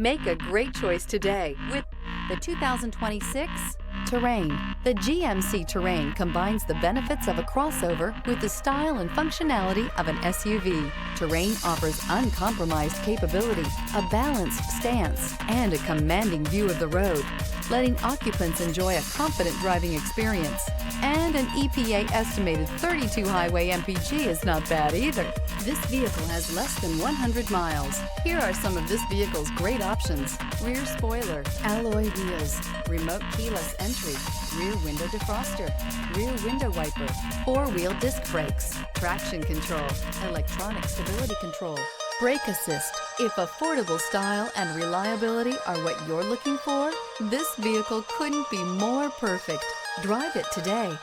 Make a great choice today with the 2026 Terrain. The GMC Terrain combines the benefits of a crossover with the style and functionality of an SUV. Terrain offers uncompromised capability, a balanced stance, and a commanding view of the road, letting occupants enjoy a confident driving experience. And an EPA estimated 32 highway MPG is not bad either. This vehicle has less than 100 miles. Here are some of this vehicle's great options: rear spoiler, alloy wheels, remote keyless entry, rear window defroster, rear window wiper, four-wheel disc brakes, traction control, electronic stability control, brake assist. If affordable style and reliability are what you're looking for, this vehicle couldn't be more perfect. Drive it today.